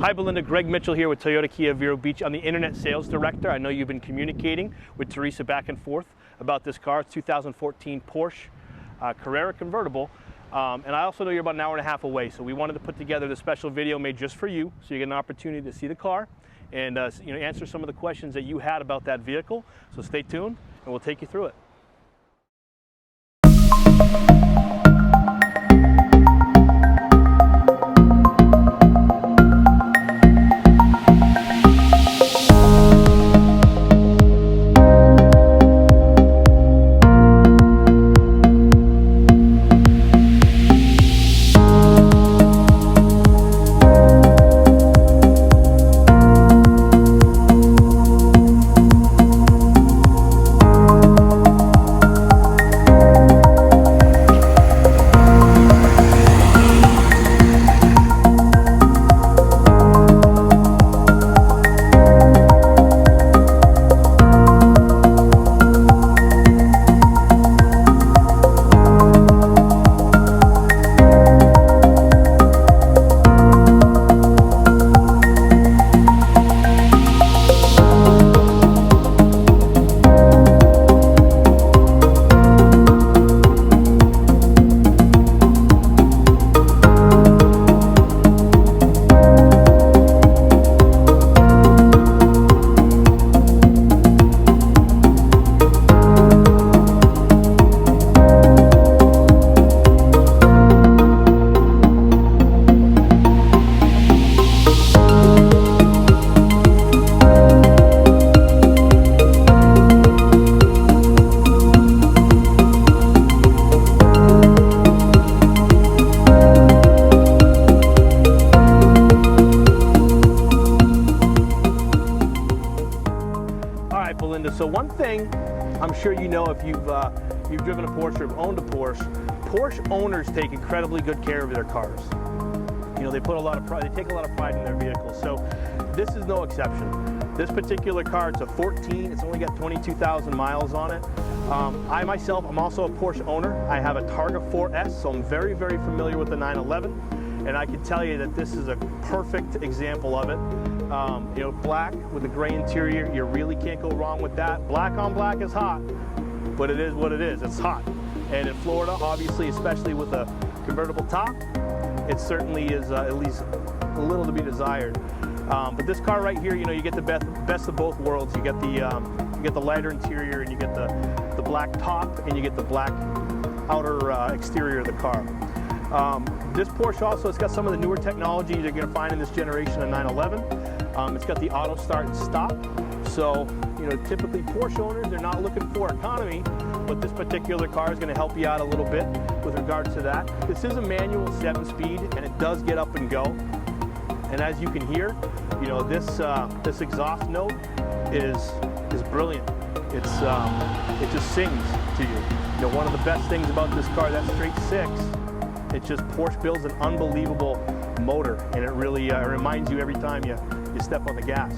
Hi Belinda, Greg Mitchell here with Toyota Kia Vero Beach. I'm the Internet Sales Director. I know you've been communicating with Teresa back and forth about this car. It's 2014 Porsche Carrera convertible. And I also know you're about an hour and a half away, so we wanted to put together this special video made just for you, so you get an opportunity to see the car and answer some of the questions that you had about that vehicle. So stay tuned and we'll take you through it. Belinda, so one thing I'm sure you know if you've driven a Porsche or owned a Porsche owners take incredibly good care of their cars. You know, they put a lot of pride, they take a lot of pride in their vehicles. So this is no exception. This particular car, it's a 14, it's only got 22,000 miles on it. I myself, I'm also a Porsche owner. I have a Targa 4S, so I'm very, very familiar with the 911. And I can tell you that this is a perfect example of it. You know, black with a gray interior, you really can't go wrong with that. Black on black is hot, but it is what it is, it's hot. And in Florida, obviously, especially with a convertible top, it certainly is at least a little to be desired. But this car right here, you know, you get the best of both worlds. You get the lighter interior and you get the black top and you get the black outer exterior of the car. This Porsche also has got some of the newer technology you're going to find in this generation of 911. It's got the auto start and stop. So, you know, typically Porsche owners, they're not looking for economy, but this particular car is going to help you out a little bit with regards to that. This is a manual 7-speed and it does get up and go. And as you can hear, you know, this exhaust note is brilliant. It just sings to you. You know, one of the best things about this car, that straight 6, it's just Porsche builds an unbelievable motor, and it really reminds you every time you step on the gas.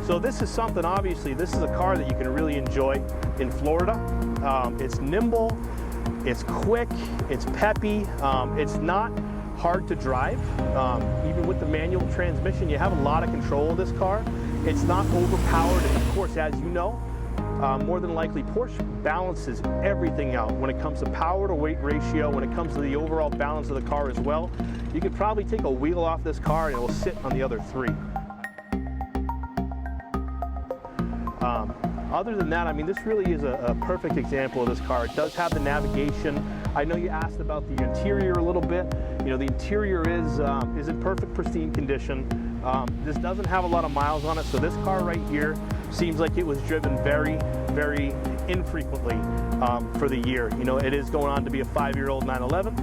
So this is something, obviously, this is a car that you can really enjoy in Florida. It's nimble, it's quick, it's peppy, it's not hard to drive. Even with the manual transmission, you have a lot of control of this car. It's not overpowered, and of course, as you know, more than likely, Porsche balances everything out when it comes to power to weight ratio, when it comes to the overall balance of the car as well. You could probably take a wheel off this car and it will sit on the other 3. Other than that, I mean, this really is a perfect example of this car. It does have the navigation. I know you asked about the interior a little bit. You know, the interior is in perfect, pristine condition. This doesn't have a lot of miles on it, so this car right here seems like it was driven very, very infrequently for the year. You know, it is going on to be a 5-year-old 911,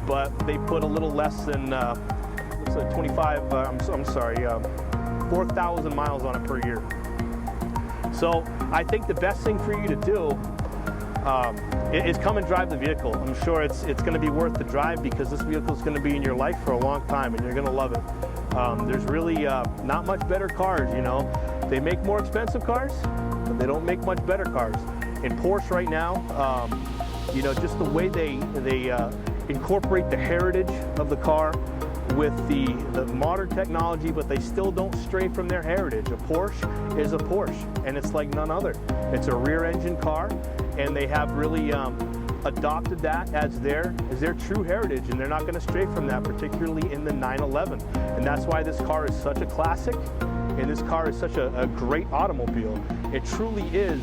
but they put a little less than, looks like 4,000 miles on it per year. So I think the best thing for you to do is come and drive the vehicle. I'm sure it's going to be worth the drive because this vehicle is going to be in your life for a long time and you're going to love it. There's really not much better cars, you know. They make more expensive cars, but they don't make much better cars. In Porsche right now, you know, just the way they incorporate the heritage of the car with the modern technology, but they still don't stray from their heritage. A Porsche is a Porsche, and it's like none other. It's a rear-engine car, and they have really adopted that as their true heritage, and they're not going to stray from that, particularly in the 911. And that's why this car is such a classic, and this car is such a great automobile. It truly is,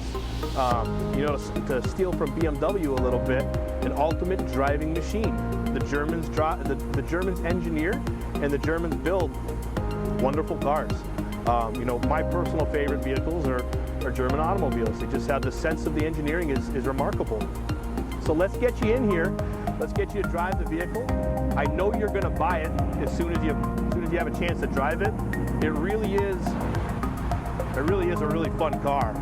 you know, to steal from BMW a little bit, an ultimate driving machine. The Germans engineer and the Germans build wonderful cars. You know, my personal favorite vehicles are German automobiles. They just have the sense of the engineering is remarkable. So let's get you in here. Let's get you to drive the vehicle. I know you're going to buy it as soon as you have a chance to drive it. It really is a really fun car.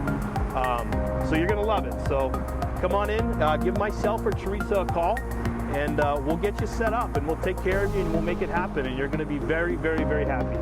So you're going to love it. So come on in, give myself or Teresa a call, and we'll get you set up, and we'll take care of you, and we'll make it happen, and you're going to be very, very, very happy.